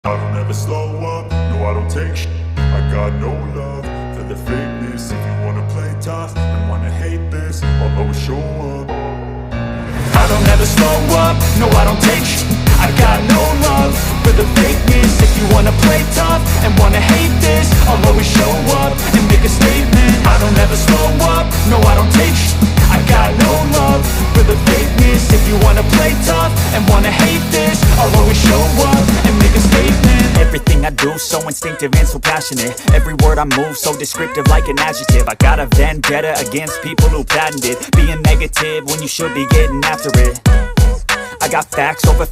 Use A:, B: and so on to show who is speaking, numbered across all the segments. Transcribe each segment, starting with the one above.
A: I don't ever slow up, no I don't take sh**. I got no love for the fakeness. If you wanna play tough and wanna hate this, I'll always show up. I don't ever slow up, no I don't take sh**. I got no love for the fakeness. If you wanna play tough and wanna hate this, I'll always show up and make a statement. I don't ever slow up, no I don't take sh**. I got no love for the fakeness. If you wanna play tough and wanna hate this, I'll always show up and make a statement.
B: Everything I do so instinctive and so passionate. Every word I move so descriptive like an adjective. I got a vendetta against people who patented being negative when you should be getting after it. I got facts over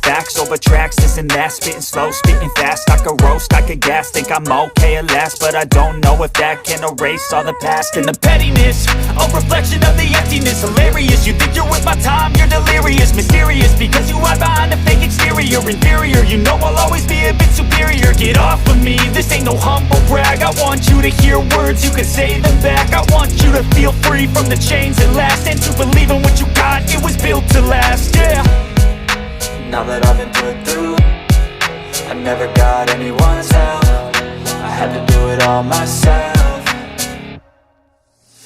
B: tracks, this and that. Spitting slow, spitting fast, I could roast, I could gas. Think I'm okay at last, but I don't know if that can erase all the past. And the pettiness, a reflection of the emptiness. Hilarious, you think you're with my time, you're delirious. Mysterious, because you hide behind a fake exterior. Inferior, you know I'll always be a bit superior. Get off of me, this ain't no humble brag. I want you to hear words, you can say them back. I want you to feel free from the chains that last, and to believe in what you got, it was built to last, yeah.
C: Now that I've been put through, I never got anyone's help. I had to do it all myself.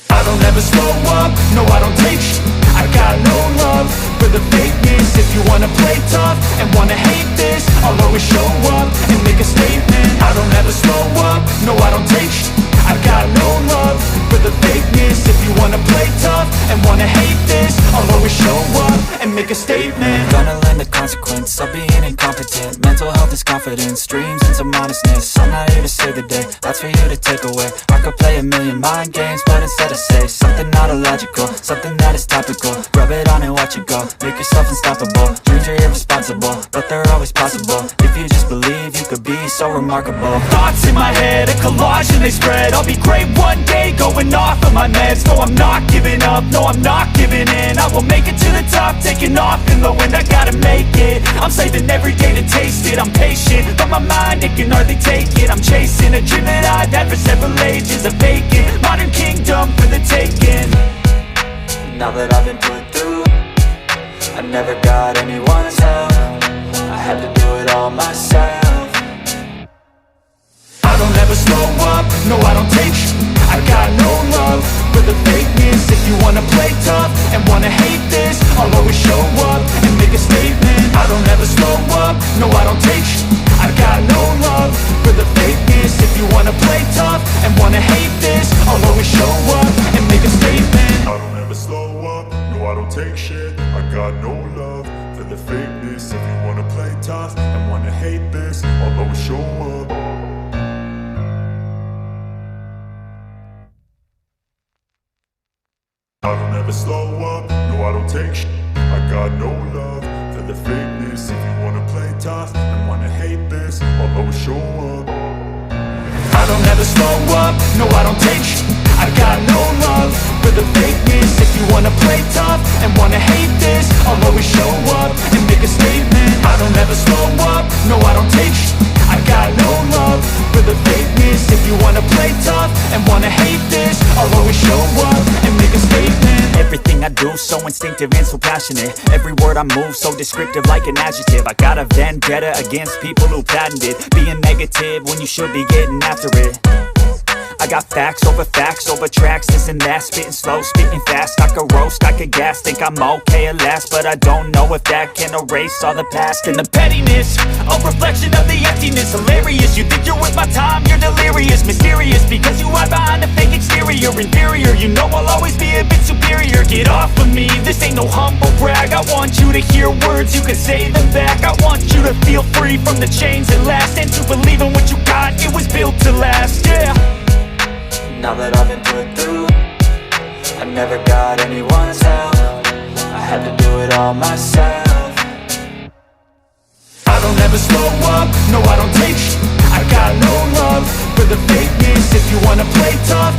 A: I don't ever slow up, no I don't take sh**. I got no love for the fakeness. If you wanna play tough and wanna hate this, I'll always show up and make a statement. I don't ever slow up, no I don't take sh**. I got no love for the fakeness. If you wanna play tough and wanna hate this, I'll always show up and make a statement.
C: Gonna learn the consequence of being incompetent. Mental health is confidence, dreams and some honestness. I'm not here to save the day, that's for you to take away. I could play a million mind games, but instead I say something not illogical, something that is topical. Rub it on and watch it go, make yourself unstoppable. Dreams are irresponsible, but they're always possible. If you just believe, you could be so remarkable.
B: Thoughts in my head, a collage and they spread. I'll be great one day, going off of my meds. No, I'm not giving up, no, I'm not giving in. I will make it to the top, taking off in the wind. I gotta make it, I'm saving every day to taste it. I'm patient, but my mind, it can hardly take it. I'm chasing a dream that I've had for several ages. A vacant, modern kingdom for the taking.
C: Now that I've been put through, I never got anyone's help. I had to do it all myself.
A: I don't ever slow up, no I don't take sh**. I got no love for the fakeness. If you wanna play tough and wanna hate this, I'll always show up and make a statement. I don't ever slow up, no I don't take sh**. I got no love for the fakeness. If you wanna play tough and wanna hate this, I'll always show up and make a statement. I don't ever slow up, no I don't take shit. I got no love for the fakeness. If you wanna play tough and wanna hate this, I'll always show up. I don't ever slow up, no I don't take sh**. I got no love for the fakeness. If you wanna play tough and wanna hate this, I'll always show up. I don't ever slow up, no I don't take sh**. I got no love for the fakeness. If you wanna play tough and wanna hate this, I'll always show up and make a statement. I don't ever slow up, no I don't take sh**. I got no love for the fakeness. If you wanna play tough and wanna hate this, I'll always show up and make a statement.
B: Everything I do so instinctive and so passionate. Every word I move so descriptive like an adjective. I got a vendetta against people who patented being negative when you should be getting after it. I got facts over tracks, this and that. Spitting slow, spitting fast, I could roast, I could gas. Think I'm okay at last, but I don't know if that can erase all the past. And the pettiness, a reflection of the emptiness. Hilarious, you think you're with my time, you're delirious. Mysterious, because you hide behind a fake exterior. Inferior, you know I'll always be a bit superior. Get off of me, this ain't no humble brag. I want you to hear words, you can say them back. I want you to feel free from the chains that last, and to believe in what you got, it was built to last, yeah.
C: Now that I've been put through, I never got anyone's help. I had to do it all myself.
A: I don't ever slow up, no I don't take sh**. I got no love for the fakeness. If you wanna play tough